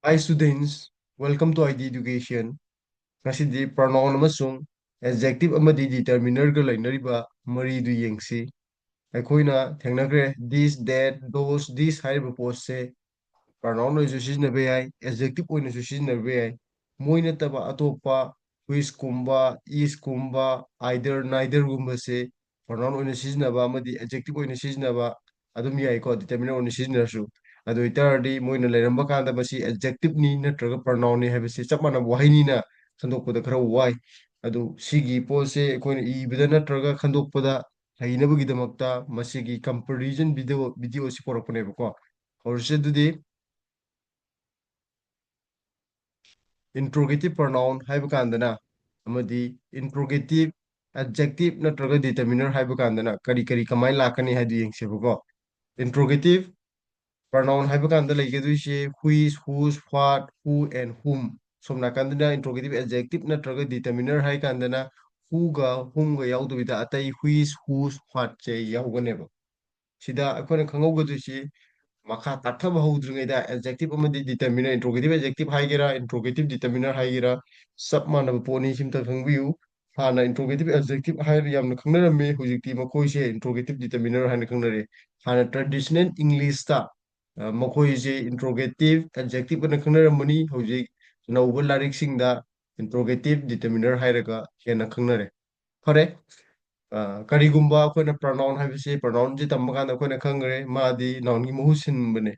Hi students, welcome to ID Education. Ngasidi pronoun amasung adjective amadi determiner ga lainariba maridu yengsi. ꯑꯩꯈꯣꯏꯅ ꯊꯦꯡꯅꯈ꯭ꯔꯦ this, that, those, this ꯍꯥꯏꯔꯤꯕ ꯄꯣꯠꯁꯦ pronoun ꯑꯣꯏꯅꯁꯨ ꯁꯤꯖꯤꯟꯅꯕ ꯌꯥꯏ, adjective ꯑꯣꯏꯅꯁꯨ ꯁꯤꯖꯤꯟꯅꯕ ꯌꯥꯏ. ꯃꯣꯏ ꯅꯠꯇꯕ ꯑꯇꯣꯞꯄ which ꯀꯨꯝꯕ, is ꯀꯨꯝꯕ, either, neither ꯒꯨꯝꯕꯁꯦ pronoun ꯑꯣꯏꯅ ꯁꯤꯖꯤꯟꯅꯕ ꯑꯃꯗꯤ adjective ꯑꯣꯏꯅ ꯁꯤꯖꯤꯟꯅꯕ ꯑꯗꯨꯝ ꯌꯥꯏꯀꯣ determiner ꯑꯣꯏꯅ ꯁꯤꯖꯤꯟꯅꯔꯁꯨ. ꯑꯗꯨ ꯑꯣꯏꯇꯥꯔꯗꯤ ꯃꯣꯏꯅ ꯂꯩꯔꯝꯕ ꯀꯥꯟꯗ ꯃꯁꯤ adjectiveꯅꯤ ꯅꯠꯇ꯭ꯔꯒ pronounꯅꯤ ꯍꯥꯏꯕꯁꯤ ꯆꯞ ꯃꯥꯟꯅꯕ ꯋꯥꯍꯩꯅꯤꯅ ꯈꯟꯗꯣꯛꯄꯗ ꯈꯔ ꯋꯥꯏ. ꯑꯗꯨ ꯁꯤꯒꯤ ꯄꯣꯠꯁꯦ ꯑꯩꯈꯣꯏꯅ ꯏꯕꯗ ꯅꯠꯇ꯭ꯔꯒ ꯈꯟꯗꯣꯛꯄꯗ ꯍꯩꯅꯕꯒꯤꯗꯃꯛꯇ ꯃꯁꯤꯒꯤ ꯀꯝꯄꯦꯔꯤꯖꯟ ꯚꯤꯗꯤꯑꯣꯁꯤ ꯄꯨꯔꯛꯄꯅꯦꯕꯀꯣ. ꯍꯧꯔꯁꯤ ꯑꯗꯨꯗꯤ interrogative pronoun ꯍꯥꯏꯕ ꯀꯥꯟꯗꯅ ꯑꯃꯗꯤ interrogative adjective ꯅꯠꯇ꯭ꯔꯒ determiner ꯍꯥꯏꯕ ꯀꯥꯟꯗꯅ ꯀꯔꯤ ꯀꯃꯥꯏꯅ ꯂꯥꯛꯀꯅꯤ ꯍꯥꯏꯗꯨ ꯌꯦꯡꯁꯦꯕꯀꯣ. interrogative pronoun ꯍꯥꯏꯕ ꯀꯥꯟꯗ ꯂꯩꯒꯗꯣꯏꯁꯦ which, whose, what, who and whom. ꯁꯣꯝ ꯅꯥꯀꯟꯗꯅ interrogative adjective ꯅꯠꯇ꯭ꯔꯒ determiner ꯍꯥꯏ ꯀꯥꯟꯗꯅ whoꯒ whomꯒ ꯌꯥꯎꯗꯕꯤꯗ ꯑꯇꯩ which, whose, what ꯁꯦ ꯌꯥꯎꯒꯅꯦꯕ. ꯁꯤꯗ ꯑꯩꯈꯣꯏꯅ ꯈꯪꯍꯧꯒꯗꯣꯏꯁꯤ ꯃꯈꯥ ꯇꯥꯛꯊꯕ ꯍꯧꯗ꯭ꯔꯤꯉꯩꯗ adjective ꯑꯃꯗꯤ determiner interrogative adjective ꯍꯥꯏꯒꯦꯔꯥ interrogative determiner ꯍꯥꯏꯒꯦꯔꯥ ꯆꯞ ꯃꯥꯟꯅꯕ ꯄꯣꯠꯅꯤ ꯁꯤꯝꯇ ꯈꯪꯕꯤꯌꯨ. ꯍꯥꯟꯅ interrogative adjective ꯍꯥꯏꯔ ꯌꯥꯝꯅ ꯈꯪꯅꯔꯝꯃꯤ, ꯍꯧꯖꯤꯛꯇꯤ ꯃꯈꯣꯏꯁꯦ interrogative determiner ꯍꯥꯏꯅ ꯈꯪꯅꯔꯦ. ꯍꯥꯟꯅ traditional Englishꯇ ꯃꯈꯣꯏꯁꯦ interrogative adjective ꯑꯅ ꯈꯪꯅꯔꯝꯕꯅꯤ, ꯍꯧꯖꯤꯛ ꯑꯅꯧꯕ ꯂꯥꯏꯔꯤꯛꯁꯤꯡꯗ interrogative determiner ꯍꯥꯏꯔꯒ ꯍꯦꯟꯅ ꯈꯪꯅꯔꯦ. ꯐꯔꯦ. ꯀꯔꯤꯒꯨꯝꯕ ꯑꯩꯈꯣꯏꯅ pronoun ꯍꯥꯏꯕꯁꯤ pronounꯁꯤ ꯇꯝꯕ ꯀꯥꯟꯗ ꯑꯩꯈꯣꯏꯅ ꯈꯪꯈ꯭ꯔꯦ ꯃꯥꯗꯤ nounꯒꯤ ꯃꯍꯨꯠ ꯁꯤꯟꯕꯅꯦ.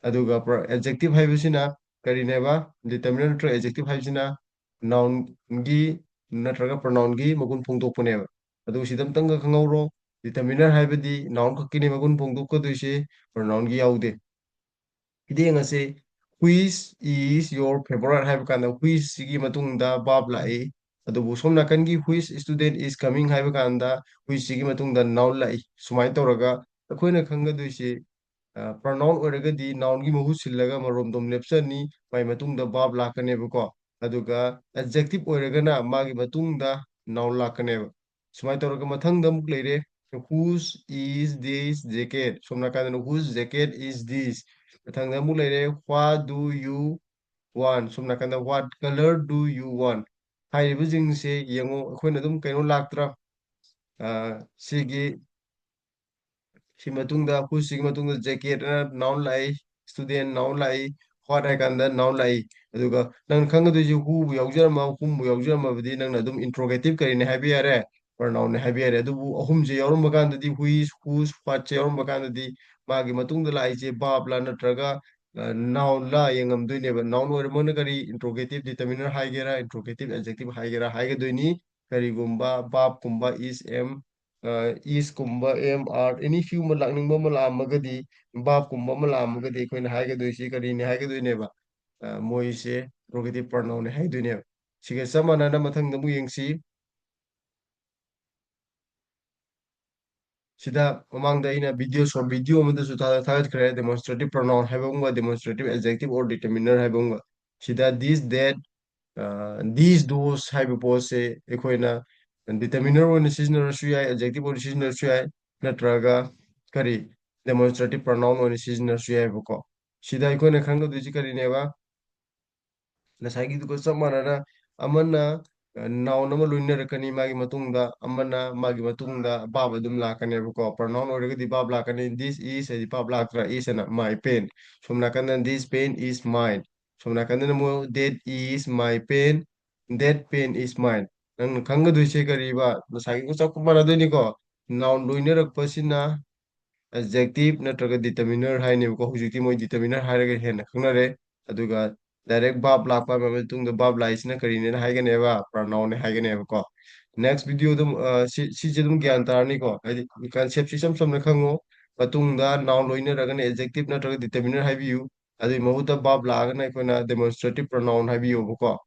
ꯑꯗꯨꯒ adjective ꯍꯥꯏꯕꯁꯤꯅ ꯀꯔꯤꯅꯦꯕ determiner ꯅꯠꯇ꯭ꯔꯒ adjective ꯍꯥꯏꯕꯁꯤꯅ nounꯒꯤ ꯅꯠꯇ꯭ꯔꯒ pronounꯒꯤ ꯃꯒꯨꯟ ꯐꯣꯡꯗꯣꯛꯄꯅꯦꯕ. ꯑꯗꯨ ꯁꯤꯗ ꯑꯝꯇꯪꯒ ꯈꯪꯍꯧꯔꯣ, determiner ꯍꯥꯏꯕꯗꯤ noun ꯈꯛꯀꯤꯅꯤ ꯃꯒꯨꯟ ꯐꯣꯡꯗꯣꯛꯀꯗꯣꯏꯁꯦ, pronounꯒꯤ ꯌꯥꯎꯗꯦ. ꯁꯤꯗ ꯌꯦꯡꯉꯁꯤ which is your favorite ꯍꯥꯏꯕ ꯀꯥꯟꯗ which ꯁꯤꯒꯤ ꯃꯇꯨꯡꯗ verb ꯂꯥꯛꯏ. ꯑꯗꯨꯕꯨ ꯁꯣꯝ ꯅꯥꯀꯟꯒꯤ which student is coming ꯍꯥꯏꯕ ꯀꯥꯟꯗ which ꯁꯤꯒꯤ ꯃꯇꯨꯡꯗ noun ꯂꯥꯛꯏ. ꯁꯨꯃꯥꯏꯅ ꯇꯧꯔꯒ ꯑꯩꯈꯣꯏꯅ ꯈꯪꯒꯗꯣꯏꯁꯤ pronoun ꯑꯣꯏꯔꯒꯗꯤ nounꯒꯤ ꯃꯍꯨꯠ ꯁꯤꯜꯂꯒ ꯃꯔꯣꯝꯗꯣꯝ ꯂꯦꯞꯆꯅꯤ, ꯃꯥꯏ ꯃꯇꯨꯡꯗ verb ꯂꯥꯛꯀꯅꯦꯕꯀꯣ. ꯑꯗꯨꯒ adjective ꯑꯣꯏꯔꯒꯅ ꯃꯥꯒꯤ ꯃꯇꯨꯡꯗ noun ꯂꯥꯛꯀꯅꯦꯕ. ꯁꯨꯃꯥꯏꯅ ꯇꯧꯔꯒ ꯃꯊꯪꯗ ꯑꯃꯨꯛ ꯂꯩꯔꯦ whose is this jacket. ꯁꯣꯝ ꯅꯥꯀꯟꯗꯅ whose jacket is this. ꯃꯊꯪꯗ ꯑꯃꯨꯛ ꯂꯩꯔꯦ what do you want. ꯁꯣꯝ ꯅꯥꯀꯟꯗ what color do you want. ꯍꯥꯏꯔꯤꯕꯁꯤꯡꯁꯦ ꯌꯦꯡꯉꯣ ꯑꯩꯈꯣꯏꯅ ꯑꯗꯨꯝ ꯀꯩꯅꯣ ꯂꯥꯛꯇ꯭ꯔꯥ, ꯁꯤꯒꯤ ꯁꯤ ꯃꯇꯨꯡꯗ whose ꯃꯇꯨꯡꯗ jacket ꯑꯅ noun ꯂꯥꯛꯏ, student noun ꯂꯥꯛꯏ, what ꯍꯥꯏ ꯀꯥꯟꯗ noun ꯂꯥꯛꯏ. ꯑꯗꯨꯒ ꯅꯪ ꯈꯪꯒꯗꯣꯏꯁꯤ whoꯕꯨ ꯌꯥꯎꯖꯔꯝꯃ whomꯕꯨ ꯌꯥꯎꯖꯔꯝꯃꯕꯗꯤ ꯅꯪꯅ ꯑꯗꯨꯝ interrogative ꯀꯔꯤꯅꯤ ꯍꯥꯏꯕ ꯌꯥꯔꯦ, pronoun ꯍꯥꯏꯕ ꯌꯥꯔꯦ. ꯑꯗꯨꯕꯨ ꯑꯍꯨꯝꯁꯦ ꯌꯥꯎꯔꯝꯕ ꯀꯥꯟꯗꯗꯤ which, whose, whatꯁꯦ ꯌꯥꯎꯔꯝꯕ ꯀꯥꯟꯗꯗꯤ ꯃꯥꯒꯤ ꯃꯇꯨꯡꯗ ꯂꯥꯛꯏꯁꯦ verb ꯂꯥ ꯅꯠꯇ꯭ꯔꯒ noun ꯂꯥ ꯌꯦꯡꯉꯝꯗꯣꯏꯅꯦꯕ. noun ꯑꯣꯏꯔꯝꯃꯒꯅ ꯀꯔꯤ interrogative determiner ꯍꯥꯏꯒꯦꯔꯥ interrogative adjective ꯍꯥꯏꯒꯦꯔꯥ ꯍꯥꯏꯒꯗꯣꯏꯅꯤ. ꯀꯔꯤꯒꯨꯝꯕ verb ꯀꯨꯝꯕ is ꯀꯨꯝꯕ am are any few ꯑꯃ ꯂꯥꯛꯅꯤꯡꯕ ꯑꯃ ꯂꯥꯛꯑꯝꯃꯒꯗꯤ verb ꯀꯨꯝꯕ ꯑꯃ ꯂꯥꯛꯑꯝꯃꯒꯗꯤ ꯑꯩꯈꯣꯏꯅ ꯍꯥꯏꯒꯗꯣꯏꯁꯤ ꯀꯔꯤꯅꯤ ꯍꯥꯏꯒꯗꯣꯏꯅꯦꯕ, ꯃꯣꯏꯁꯦ interrogative pronoun ꯍꯥꯏꯗꯣꯏꯅꯦꯕ. ꯁꯤꯒ ꯆꯞ ꯃꯥꯟꯅꯅ ꯃꯊꯪꯗ ꯑꯃꯨꯛ ꯌꯦꯡꯁꯤ. ꯁꯤꯗ ꯃꯃꯥꯡꯗ ꯑꯩꯅ ꯁꯣꯔꯠ ꯚꯤꯗꯤꯑꯣ ꯑꯃꯗꯁꯨ ꯊꯥꯒꯠꯈ꯭ꯔꯦ demonstrative pronoun ꯍꯥꯏꯕ ꯑꯃꯒ demonstrative adjective or determiner ꯍꯥꯏꯕ ꯑꯃꯒ. ꯁꯤꯗ this, that, these, those ꯍꯥꯏꯕ ꯄꯣꯠꯁꯦ ꯑꯩꯈꯣꯏꯅ determiner ꯑꯣꯏꯅ ꯁꯤꯖꯤꯟꯅꯔꯁꯨ ꯌꯥꯏ, adjective ꯑꯣꯏꯅ ꯁꯤꯖꯤꯟꯅꯔꯁꯨ ꯌꯥꯏ, ꯅꯠꯇ꯭ꯔꯒ ꯀꯔꯤ demonstrative pronoun ꯑꯣꯏꯅ ꯁꯤꯖꯤꯟꯅꯔꯁꯨ ꯌꯥꯏꯕꯀꯣ. ꯁꯤꯗ ꯑꯩꯈꯣꯏꯅ ꯈꯪꯒꯗꯣꯏꯁꯤ ꯀꯔꯤꯅꯦꯕ, ꯉꯁꯥꯏꯒꯤꯗꯨꯒ ꯆꯞ ꯃꯥꯟꯅꯅ ꯑꯃꯅ noun ꯑꯃ ꯂꯣꯏꯅꯔꯛꯀꯅꯤ, ꯃꯥꯒꯤ ꯃꯇꯨꯡꯗ ꯑꯃꯅ ꯃꯥꯒꯤ ꯃꯇꯨꯡꯗ verb ꯑꯗꯨꯝ ꯂꯥꯛꯀꯅꯦꯕꯀꯣ. pronoun ꯑꯣꯏꯔꯒꯗꯤ verb ꯂꯥꯛꯀꯅꯤ. this is ꯍꯥꯏꯗꯤ verb ꯂꯥꯛꯇ꯭ꯔꯥ, is ꯑꯅ my pen. ꯁꯣꯝ ꯅꯥꯀꯟꯗ this pen is mine. ꯁꯣꯝ ꯅꯥꯀꯟꯗꯅ ꯑꯃꯨꯛ that is my pen, that pen is mine. ꯅꯪꯅ ꯈꯪꯒꯗꯣꯏꯁꯦ ꯀꯔꯤꯕ, ꯉꯁꯥꯏꯒꯤ ꯆꯞ ꯃꯥꯟꯅꯗꯣꯏꯅꯤꯀꯣ. noun ꯂꯣꯏꯅꯔꯛꯄꯁꯤꯅ adjective ꯅꯠꯇ꯭ꯔꯒ determiner ꯍꯥꯏꯅꯦꯕꯀꯣ. ꯍꯧꯖꯤꯛꯇꯤ ꯃꯣꯏ determiner ꯍꯥꯏꯔꯒ ꯍꯦꯟꯅ ꯈꯪꯅꯔꯦ. ꯑꯗꯨꯒ ꯗꯥꯏꯔꯦꯛ verb ꯂꯥꯛꯄ ꯃꯇꯨꯡꯗ verb ꯂꯥꯛꯏꯁꯤꯅ ꯀꯔꯤꯅꯦꯅ ꯍꯥꯏꯒꯅꯦꯕ, pronoun ꯍꯥꯏꯒꯅꯦꯕꯀꯣ. ꯅꯦꯛꯁ ꯚꯤꯗꯤꯑꯣ ꯑꯗꯨꯝ ꯁꯤꯁꯦ ꯑꯗꯨꯝ ꯒ꯭ꯌꯥꯟ ꯇꯥꯔꯅꯤꯀꯣ, ꯍꯥꯏꯗꯤ ꯀꯟꯁꯦꯞꯁꯤ ꯏꯆꯝ ꯆꯝꯅ ꯈꯪꯉꯣ. ꯃꯇꯨꯡꯗ noun ꯂꯣꯏꯅꯔꯒꯅ adjective ꯅꯠꯇ꯭ꯔꯒ determiner ꯍꯥꯏꯕꯤꯌꯨ. ꯑꯗꯨꯒꯤ ꯃꯍꯨꯠꯇ verb ꯂꯥꯛꯑꯒꯅ ꯑꯩꯈꯣꯏꯅ demonstrative pronoun ꯍꯥꯏꯕꯤꯌꯨꯕꯀꯣ.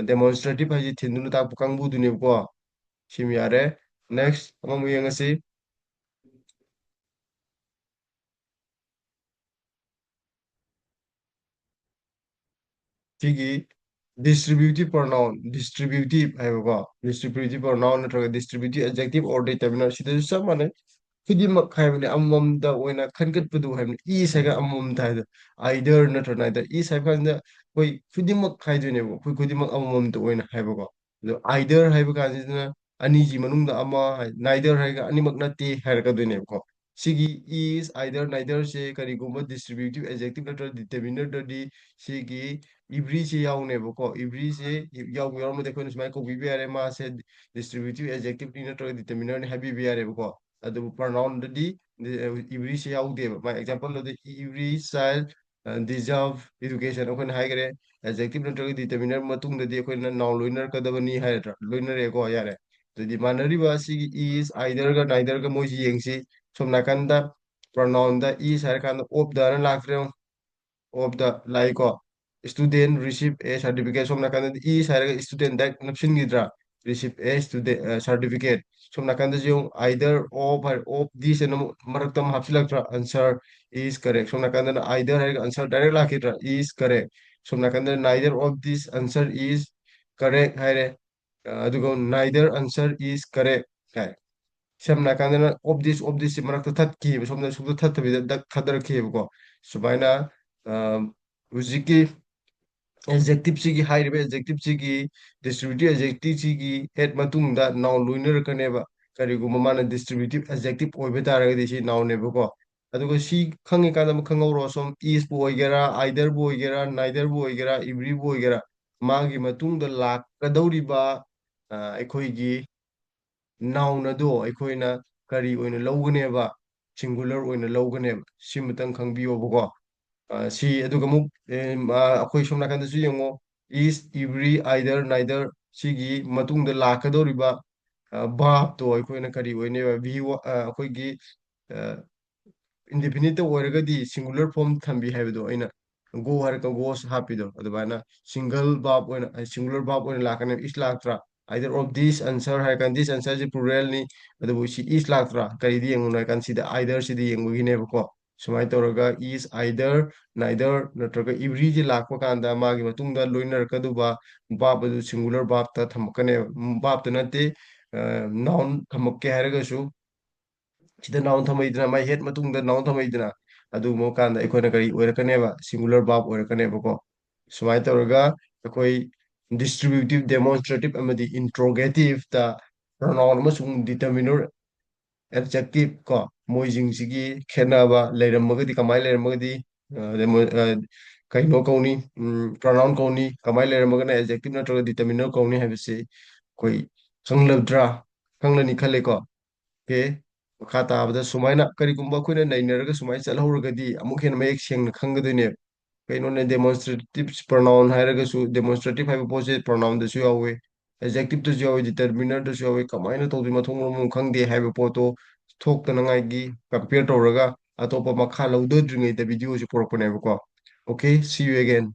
demonstrative ꯍꯥꯏꯁꯤ ꯊꯤꯟꯗꯨꯅ ꯇꯥꯛꯄ ꯀꯥꯡꯕꯨꯗꯨꯅꯦꯕꯀꯣ. ꯁꯤꯃ ꯌꯥꯔꯦ. ꯅꯦꯛꯁ ꯑꯃꯃꯨꯛ ꯌꯦꯡꯉꯁꯤ. ꯁꯤꯒꯤ distributive pronoun, distributive ꯍꯥꯏꯕꯀꯣ, distributive pronoun ꯅꯠꯇ꯭ꯔꯒ distributive adjective or determiner ꯁꯤꯗꯁꯨ ꯆꯞ ꯃꯥꯟꯅꯩ. ꯈꯨꯗꯤꯡꯃꯛ ꯍꯥꯏꯕꯅꯤ ꯑꯃꯃꯝꯗ ꯑꯣꯏꯅ ꯈꯟꯒꯠꯄꯗꯨ ꯍꯥꯏꯕꯅꯤ ꯏꯁ ꯍꯥꯏꯒ ꯑꯃꯃꯝꯗ ꯍꯥꯏꯗꯣ ꯑꯥꯏꯗꯔ ꯅꯠꯇ꯭ꯔꯒ ꯅꯥꯏꯗꯔ ꯏꯁ ꯍꯥꯏꯕ ꯀꯥꯟꯗ ꯑꯩꯈꯣꯏ ꯈꯨꯗꯤꯡꯃꯛ ꯍꯥꯏꯗꯣꯏꯅꯦꯕ ꯑꯩꯈꯣꯏ ꯈꯨꯗꯤꯡꯃꯛ ꯑꯃꯃꯝꯗ ꯑꯣꯏꯅ ꯍꯥꯏꯕꯀꯣ ꯑꯗꯣ ꯑꯥꯏꯗꯔ ꯍꯥꯏꯕ ꯀꯥꯟꯁꯤꯗꯅ ꯑꯅꯤꯒꯤ ꯃꯅꯨꯡꯗ ꯑꯃ ꯅꯥꯏꯗꯔ ꯍꯥꯏꯔꯒ ꯑꯅꯤꯃꯛ ꯅꯠꯇꯦ ꯍꯥꯏꯔꯛꯀꯗꯣꯏꯅꯦꯕꯀꯣ ꯁꯤꯒꯤ ꯏꯁ ꯑꯥꯏꯗꯔ ꯅꯥꯏꯗꯔꯁꯦ ꯀꯔꯤꯒꯨꯝꯕ ꯗꯤꯁꯇ꯭ꯔꯤꯕ꯭ꯌꯨꯇꯤꯚ ꯑꯦꯖꯦꯛꯇꯤꯚ ꯅꯠꯇ꯭ꯔꯒ ꯗꯤꯇꯔꯃꯤꯅꯔꯗꯗꯤ ꯁꯤꯒꯤ ꯏꯕ꯭ꯔꯤꯁꯦ ꯌꯥꯎꯅꯦꯕꯀꯣ ꯏꯕ꯭ꯔꯤꯁꯦ ꯌꯥꯎꯔꯝꯃꯗꯤ ꯑꯩꯈꯣꯏꯅ ꯁꯨꯃꯥꯏꯅ ꯀꯧꯕꯤꯕ ꯌꯥꯔꯦ ꯃꯥꯁꯦ ꯗꯤꯁꯇ꯭ꯔꯤꯕ꯭ꯌꯨꯇꯤꯚ ꯑꯦꯖꯦꯛꯇꯤꯚꯅꯤ ꯅꯠꯇ꯭ꯔꯒ ꯗꯤꯇꯔꯃꯤꯅꯔꯅꯤ ꯍꯥꯏꯕꯤꯕ ꯌꯥꯔꯦꯕꯀꯣ ꯑꯗꯨꯕꯨ ꯄ꯭ꯔꯣꯅꯥꯎꯟꯗꯗꯤ ꯏꯕ꯭ꯔꯤꯁꯦ ꯌꯥꯎꯗꯦꯕ ꯃꯥꯏ ꯑꯦꯛꯖꯥꯝꯄꯜꯗꯗꯤ ꯏꯕ꯭ꯔꯤ ꯆꯥꯏꯜ ꯗꯤꯖꯥꯔቭ ꯏꯗꯨꯀꯦꯁꯟ ꯑꯩꯈꯣꯏꯅ ꯍꯥꯏꯈꯔꯦ ꯑꯦꯖꯦꯛꯇꯤꯚ ꯅꯠꯇ꯭ꯔꯒ ꯗꯤꯇꯔꯃꯤꯅꯔ ꯃꯇꯨꯡꯗꯗꯤ ꯑꯩꯈꯣꯏꯅ ꯅꯥꯎꯟ ꯂꯣꯏꯅꯔꯛꯀꯗꯕꯅꯤ ꯍꯥꯏꯔꯗ꯭ꯔꯥ ꯂꯣꯏꯅꯔꯦꯀꯣ ꯌꯥꯔꯦ ꯑꯗꯨꯗꯤ ꯃꯥꯟꯅꯔꯤꯕ ꯑꯁꯤꯒꯤ ꯏꯁ ꯑꯥꯏꯗꯔꯒ ꯅꯥꯏꯗꯔꯒ ꯃꯣꯏꯁꯤ ꯌꯦꯡꯁꯤ ꯁꯣꯝ ꯅꯥꯀꯟꯗ ꯄ꯭ꯔꯣꯅꯥꯎꯟꯗ ꯏꯁ ꯍꯥꯏꯔꯀꯥꯟꯗ ꯑꯣꯐ ꯗꯅ ꯂꯥꯛꯇ꯭ꯔꯦ ꯑꯣꯐ ꯗ ꯂꯥꯛꯏꯀꯣ ꯁ꯭ꯇꯨꯗꯦꯟ ꯔꯤꯁꯤꯞ ꯑꯦ ꯁꯥꯔꯇꯤꯐꯤꯀꯦꯠ ꯁꯣꯝ ꯅꯥꯀꯟꯗꯗꯤ ꯏꯁ ꯍꯥꯏꯔꯒ ꯁ꯭ꯇꯨꯗꯦꯟ ꯗꯥꯏꯔꯦꯛ ꯅꯞꯁꯤꯟꯈꯤꯗ꯭ꯔꯥ ꯔꯤꯁꯤꯞ ꯑꯦ ꯁ꯭ꯇꯨꯗꯦꯟ ꯁꯥꯔꯇꯤꯐꯤꯀꯦꯠ ꯁꯣꯝ ꯅꯥꯀꯟꯗꯁꯨ ꯌꯦꯡꯉꯨ ꯑꯥꯏꯗꯔ ꯑꯣꯐ ꯍꯥꯏꯔ ꯑꯣꯐ ꯗꯤꯁ ꯑꯅ ꯑꯃꯨꯛ ꯃꯔꯛꯇ ꯑꯃꯨꯛ ꯍꯥꯞꯆꯤꯜꯂꯛꯇ꯭ꯔꯥ ꯑꯟꯁꯔ ꯏꯁ ꯀꯔꯦꯛ ꯁꯣꯝ ꯅꯥꯀꯟꯗꯅ ꯑꯥꯏꯗꯔ ꯍꯥꯏꯔꯒ ꯑꯟꯁꯔ ꯗꯥꯏꯔꯦꯛ ꯂꯥꯛꯈꯤꯗ꯭ꯔꯥ ꯏꯁ ꯀꯔꯦꯛ ꯁꯣꯝ ꯅꯥꯀꯟꯗ neither of this answer is correct ꯍꯥꯏꯔꯦ ꯑꯗꯨꯒ ꯅꯥꯏꯗꯔ answer is ꯀꯔꯦꯛ high some ꯅꯥꯀꯟꯗꯅ of ꯗꯤꯁꯁꯤ ꯃꯔꯛꯇ ꯊꯠꯈꯤꯕ ꯁꯣꯝꯗ ꯁꯨꯡꯊꯠ ꯊꯠꯇꯕꯤꯗ ꯗꯛ ꯊꯥꯗꯔꯛꯈꯤꯕꯀꯣ ꯁꯨꯃꯥꯏꯅ ꯍꯧꯖꯤꯛꯀꯤ ꯑꯦꯖꯦꯛꯇꯤꯞꯁꯤꯒꯤ ꯍꯥꯏꯔꯤꯕ ꯑꯦꯖꯦꯛꯇꯤꯞꯁꯤꯒꯤ ꯗꯤꯁꯇ꯭ꯔꯤꯕ꯭ꯌꯨꯇꯤꯚ ꯑꯦꯖꯦꯛꯇꯤꯞꯁꯤꯒꯤ ꯍꯦꯠ ꯃꯇꯨꯡꯗ ꯅꯥꯎꯟ ꯂꯣꯏꯅꯔꯛꯀꯅꯦꯕ ꯀꯔꯤꯒꯨꯝꯕ ꯃꯥꯅ ꯗꯤꯁꯇ꯭ꯔꯤꯕ꯭ꯌꯨꯇꯤꯚ ꯑꯦꯖꯦꯛꯇꯤꯞ ꯑꯣꯏꯕ ꯇꯥꯔꯒꯗꯤ ꯁꯤ ꯅꯥꯎꯟꯅꯦꯕꯀꯣ ꯑꯗꯨꯒ ꯁꯤ ꯈꯪꯉꯤꯀꯥꯟꯗ ꯑꯃꯨꯛ ꯈꯪꯍꯧꯔꯣ ꯁꯣꯝ ꯏꯁꯄꯨ ꯑꯣꯏꯒꯦꯔꯥ ꯑꯥꯏꯗꯔꯕꯨ ꯑꯣꯏꯒꯦꯔꯥ ꯅꯥꯏꯗꯔꯕꯨ ꯑꯣꯏꯒꯦꯔꯥ ꯏꯕ꯭ꯔꯤꯕꯨ ꯑꯣꯏꯒꯦꯔꯥ ꯃꯥꯒꯤ ꯃꯇꯨꯡꯗ ꯂꯥꯛꯀꯗꯧꯔꯤꯕ ꯑꯩꯈꯣꯏꯒꯤ ꯅꯥꯎꯟ ꯑꯗꯣ ꯑꯩꯈꯣꯏꯅ ꯀꯔꯤ ꯑꯣꯏꯅ ꯂꯧꯒꯅꯦꯕ ꯁꯤꯡꯒꯨꯂꯔ ꯑꯣꯏꯅ ꯂꯧꯒꯅꯦꯕ ꯁꯤꯃꯇꯪ ꯈꯪꯕꯤꯌꯣꯕꯀꯣ ꯁꯤ ꯑꯗꯨꯒ ꯑꯃꯨꯛ ꯑꯩꯈꯣꯏ ꯁꯣꯝ ꯅꯥꯀꯟꯗꯁꯨ ꯌꯦꯡꯉꯣ ꯏꯁ ꯏꯕ꯭ꯔꯤ ꯑꯥꯏꯗꯔ ꯅꯥꯏꯗꯔ ꯁꯤꯒꯤ ꯃꯇꯨꯡꯗ ꯂꯥꯛꯀꯗꯧꯔꯤꯕ ꯚꯥꯕꯇꯣ ꯑꯩꯈꯣꯏꯅ ꯀꯔꯤ ꯑꯣꯏꯅꯦꯕ ꯑꯩꯈꯣꯏꯒꯤ ꯏꯟꯗꯤꯐꯤꯅꯤꯠꯇ ꯑꯣꯏꯔꯒꯗꯤ ꯁꯤꯡꯒꯨꯂꯔ ꯐꯣꯔꯝ ꯊꯝꯕꯤ ꯍꯥꯏꯕꯗꯣ ꯑꯩꯅ ꯒꯣ ꯍꯥꯏꯔꯒ ꯒꯣꯁ ꯍꯥꯞꯄꯤꯗꯣ ꯑꯗꯨꯃꯥꯏꯅ ꯁꯤꯡꯒꯜ ꯚꯥꯕ ꯑꯣꯏꯅ ꯁꯤꯡꯒꯨꯂꯔ ꯚꯥꯕ ꯑꯣꯏꯅ ꯂꯥꯛꯀꯅꯤ ꯏꯁ ꯂꯥꯛꯇ꯭ꯔꯥ ꯑꯥꯏꯗꯔ ꯑꯣꯐ ꯗꯤꯁ ꯑꯟꯁꯔ ꯍꯥꯏꯔꯀꯥꯟꯗ ꯗꯤꯁ ꯑꯟꯁꯔꯁꯤ ꯄ꯭ꯂꯨꯔꯦꯜꯅꯤ ꯑꯗꯨꯕꯨ ꯁꯤ ꯏꯁ ꯂꯥꯛꯇ꯭ꯔꯥ ꯀꯔꯤꯗꯤ ꯌꯦꯡꯉꯨꯅꯣ ꯍꯥꯏꯀꯥꯟꯗ ꯁꯤꯗ ꯑꯥꯏꯗꯔꯁꯤꯗꯤ ꯌꯦꯡꯕꯒꯤꯅꯦꯕꯀꯣ ꯁꯨꯃꯥꯏꯅ ꯇꯧꯔꯒ ꯏꯁ ꯑꯥꯏꯗꯔ ꯅꯥꯏꯗꯔ ꯅꯠꯇ꯭ꯔꯒ ꯏꯕ꯭ꯔꯤꯁꯤ ꯂꯥꯛꯄ ꯀꯥꯟꯗ ꯃꯥꯒꯤ ꯃꯇꯨꯡꯗ ꯂꯣꯏꯅꯔꯛꯀꯗꯧꯕ ꯚꯥꯞ ꯑꯗꯨ ꯁꯤꯡꯒꯨꯂꯔ ꯚꯥꯞꯇ ꯊꯝꯃꯛꯀꯅꯦꯕ ꯚꯥꯞꯇ ꯅꯠꯇꯦ ꯅꯥꯎꯟ ꯊꯝꯃꯛꯀꯦ ꯍꯥꯏꯔꯒꯁꯨ ꯁꯤꯗ ꯅꯥꯎꯟ ꯊꯝꯃꯛꯏꯗꯅ ꯃꯥꯏ ꯍꯦꯠ ꯃꯇꯨꯡꯗ ꯅꯥꯎꯟ ꯊꯝꯃꯛꯏꯗꯅ ꯑꯗꯨꯒꯨꯝꯕ ꯀꯥꯟꯗ ꯑꯩꯈꯣꯏꯅ ꯀꯔꯤ ꯑꯣꯏꯔꯛꯀꯅꯦꯕ ꯁꯤꯡꯒꯨꯂꯔ ꯚꯥꯞ ꯑꯣꯏꯔꯛꯀꯅꯦꯕꯀꯣ ꯁꯨꯃꯥꯏꯅ ꯇꯧꯔꯒ ꯑꯩꯈꯣꯏ ꯗꯤꯁꯇ꯭ꯔꯤꯕ꯭ꯌꯨꯇꯤꯚ ꯗꯦꯃꯣꯟꯁꯇ꯭ꯔꯦꯇꯤꯚ ꯑꯃꯗꯤ ꯏꯟꯇ꯭ꯔꯣꯒꯦꯇꯤꯚꯇ ꯄ꯭ꯔꯣꯅꯥꯎꯟ ꯑꯃꯁꯨꯡ ꯗꯤꯇꯔꯃꯤꯅꯔ ꯑꯦꯗꯖꯦꯛꯇꯤꯚ ꯀꯣ ꯃꯣꯏꯁꯤꯡꯁꯤꯒꯤ ꯈꯦꯠꯅꯕ ꯂꯩꯔꯝꯃꯒꯗꯤ ꯀꯃꯥꯏꯅ ꯂꯩꯔꯝꯃꯒꯗꯤ ꯀꯩꯅꯣ ꯀꯧꯅꯤ ꯄ꯭ꯔꯣꯅꯥꯎꯟ ꯀꯧꯅꯤ ꯀꯃꯥꯏꯅ ꯂꯩꯔꯝꯃꯒꯅ ꯑꯦꯗꯖꯦꯛꯇꯤꯚ ꯅꯠꯇ꯭ꯔꯒ ꯗꯤꯇꯔꯃꯤꯅꯔ ꯀꯧꯅꯤ ꯍꯥꯏꯕꯁꯤ ꯑꯩꯈꯣꯏ ꯈꯪꯂꯗ꯭ꯔꯥ ꯈꯪꯂꯅꯤ ꯈꯜꯂꯦꯀꯣ ꯑꯣꯀꯦ ꯃꯈꯥ ꯇꯥꯕꯗ ꯁꯨꯃꯥꯏꯅ ꯀꯔꯤꯒꯨꯝꯕ ꯑꯩꯈꯣꯏꯅ ꯅꯩꯅꯔꯒ ꯁꯨꯃꯥꯏꯅ ꯆꯠꯍꯧꯔꯒꯗꯤ ꯑꯃꯨꯛ ꯍꯦꯟꯅ ꯃꯌꯦꯛ ꯁꯦꯡꯅ ꯈꯪꯒꯗꯣꯏꯅꯦꯕ ꯀꯩꯅꯣꯅꯦ ꯗꯦꯃꯣꯟꯁꯇ꯭ꯔꯦꯇꯤቭ ꯄ꯭ꯔꯣꯅꯥꯎꯟ ꯍꯥꯏꯔꯒꯁꯨ ꯗꯦꯃꯣꯟꯁꯇ꯭ꯔꯦꯇꯤቭ ꯍꯥꯏꯕ ꯄꯣꯠꯁꯦ ꯄ꯭ꯔꯣꯅꯥꯎꯟꯗꯁꯨ ꯌꯥꯎꯋꯦ ꯑꯦꯖꯦꯛꯇꯤꯞꯇꯁꯨ ꯌꯥꯎꯋꯤ ꯗꯤꯇꯔꯃꯤꯅꯔꯗꯁꯨ ꯌꯥꯎꯋꯤ ꯀꯃꯥꯏꯅ ꯇꯧꯗꯣꯏ ꯃꯊꯣꯡ ꯃꯔꯝ ꯈꯪꯗꯦ ꯍꯥꯏꯕ ꯄꯣꯠꯇꯣ ꯊꯣꯛꯇꯅꯉꯥꯏꯒꯤ ꯀꯝꯄꯤꯌꯔ ꯇꯧꯔꯒ ꯑꯇꯣꯞꯄ ꯃꯈꯥ ꯂꯧꯊꯗ꯭ꯔꯤꯉꯩꯗ ꯚꯤꯗꯤꯑꯣꯁꯤ ꯄꯨꯔꯛꯄꯅꯦꯕꯀꯣ ꯑꯣꯀꯦ ꯁꯤ ꯌꯨ ꯑꯒꯦꯟ